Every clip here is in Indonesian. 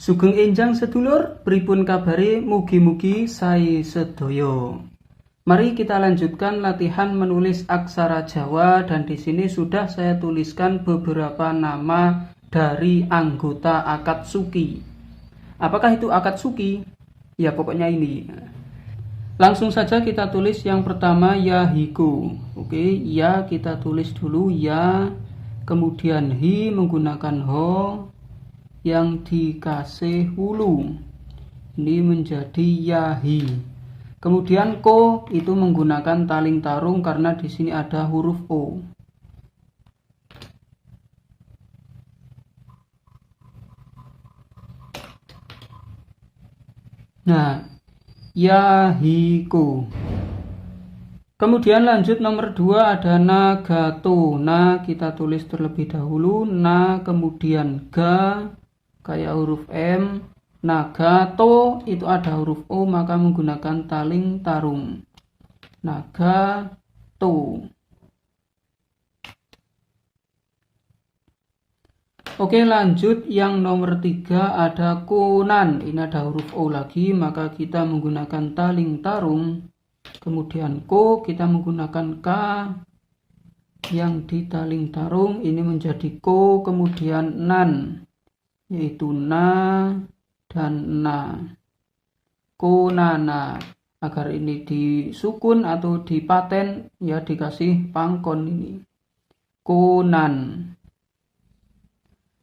Sugeng enjang sedulur, pripun kabare? Mugi-mugi sae sedaya. Mari kita lanjutkan latihan menulis aksara Jawa dan di sini sudah saya tuliskan beberapa nama dari anggota Akatsuki. Apakah itu Akatsuki? Ya pokoknya ini. Langsung saja kita tulis yang pertama Yahiko. Oke, ya kita tulis dulu ya, kemudian hi menggunakan ho yang dikasih hulu. Ini menjadi yahi. Kemudian ko itu menggunakan taling tarung karena di sini ada huruf o. Nah, yahiko. Kemudian lanjut nomor 2 ada nagato. Na kita tulis terlebih dahulu. Na kemudian ga kayak huruf M. Nagato itu ada huruf O maka menggunakan taling tarung. Nagato. Oke, lanjut yang nomor 3 ada konan. Ini ada huruf O lagi maka kita menggunakan taling tarung. Kemudian ko kita menggunakan K yang ditaling tarung, ini menjadi ko. Kemudian nan yaitu na dan na. Konana. Agar ini disukun atau dipaten ya dikasih pangkon ini. Konan.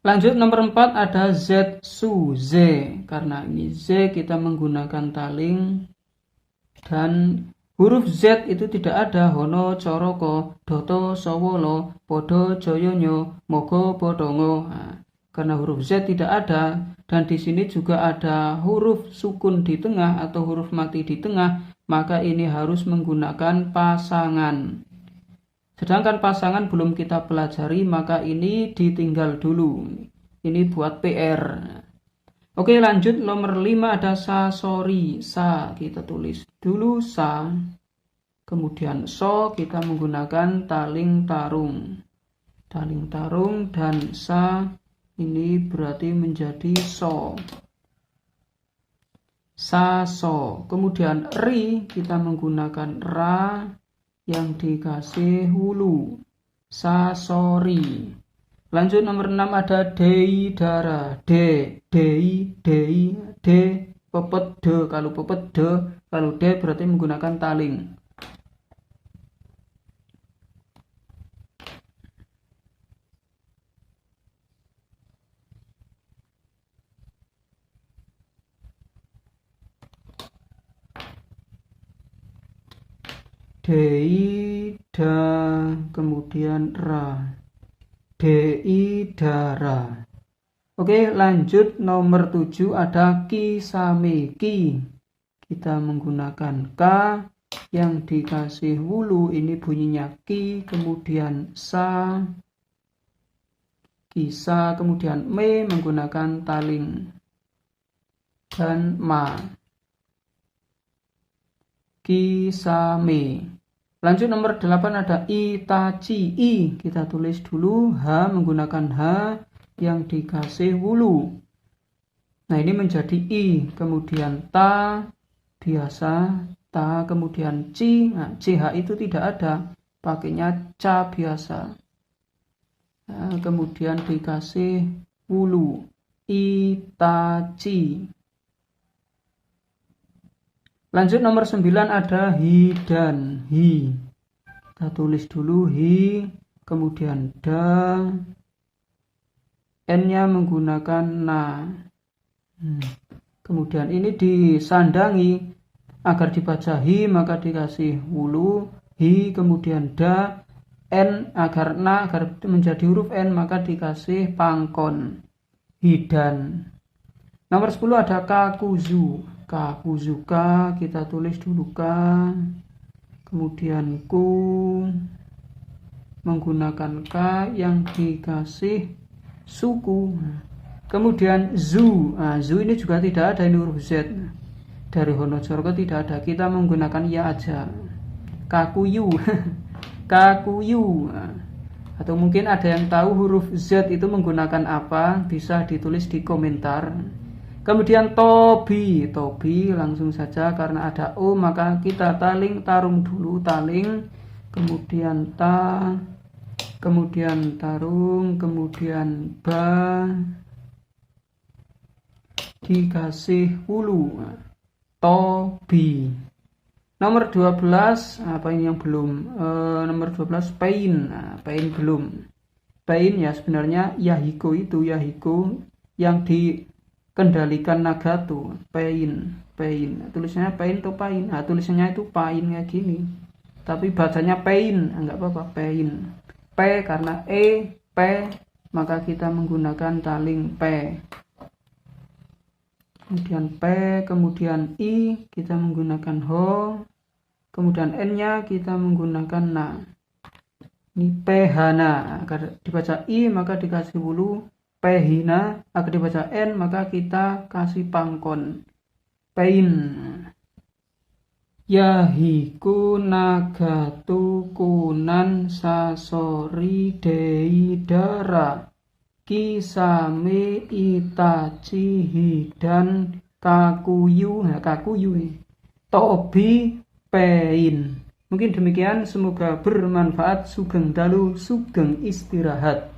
Lanjut nomor 4 ada zetsu, z. Karena ini z kita menggunakan taling dan huruf Z itu tidak ada. Hono, coroko, doto, sowolo, podo, joyonyo, mogo, bodongo. Nah, karena huruf Z tidak ada dan di sini juga ada huruf sukun di tengah atau huruf mati di tengah, maka ini harus menggunakan pasangan. Sedangkan pasangan belum kita pelajari, maka ini ditinggal dulu. Ini buat PR. Oke, lanjut nomor 5 ada sasori. Sa kita tulis dulu sa. Kemudian so kita menggunakan taling tarung. Taling tarung dan sa ini berarti menjadi so. Saso. Kemudian ri kita menggunakan ra yang dikasih hulu. Sasori. Lanjut nomor 6 ada deidara. Dei, pepet de. Kalau pepet de, kalau de berarti menggunakan taling. Deida kemudian ra. Deidara. Oke, lanjut nomor 7 ada kisame. Ki kita menggunakan K yang dikasih hulu, ini bunyinya ki. Kemudian sa, kisa. Kemudian me menggunakan taling dan ma. Kisame. Lanjut nomor 8 ada itachi. I kita tulis dulu, H menggunakan H yang dikasih hulu. Nah, ini menjadi I. Kemudian ta biasa, ta. Kemudian ci. Nah, ch itu tidak ada, pakainya ca biasa. Nah, kemudian dikasih hulu. Itachi. Lanjut nomor 9 ada hi dan hi. Kita tulis dulu hi, kemudian da. N-nya menggunakan na. Kemudian ini disandangi agar dibaca hi maka dikasih hulu. Hi kemudian da. N agar na agar menjadi huruf N maka dikasih pangkon. Hidan. Nomor 10 ada kakuzu. Kakuzuka kita tulis dulu ka. Kemudian ku menggunakan k yang dikasih suku. Kemudian zu. Nah, zu ini juga tidak ada, ini huruf Z. Dari Honocoroko tidak ada, kita menggunakan ya aja. Kakuyu. Kakuyu. Atau mungkin ada yang tahu huruf Z itu menggunakan apa, bisa ditulis di komentar. Kemudian tobi, tobi langsung saja karena ada o maka kita taling tarung dulu taling, kemudian ta, kemudian tarung, kemudian ba, dikasih hulu. Tobi. Nomor 12, apa ini yang belum? Nomor 12 pain. Nah, pain belum. Pain ya sebenarnya Yahiko itu Yahiko yang dikendalikan Nagato. Pain, pain. Tulisannya pain atau pain? Nah, tulisannya itu pain kayak gini. Tapi bacanya pain, enggak apa-apa, pain. P karena P, maka kita menggunakan taling P. Kemudian P, kemudian I, kita menggunakan ho, kemudian N-nya kita menggunakan na. Ini pehana, agar dibaca I maka dikasih hulu, pehina, agar dibaca N maka kita kasih pangkon. Pain. Yahiku nagatu kunan sasori deidara. Kisame itachi hidan kakuyu, nah kakuyu tobi pain. Mungkin demikian, semoga bermanfaat. Sugeng dalu, sugeng istirahat.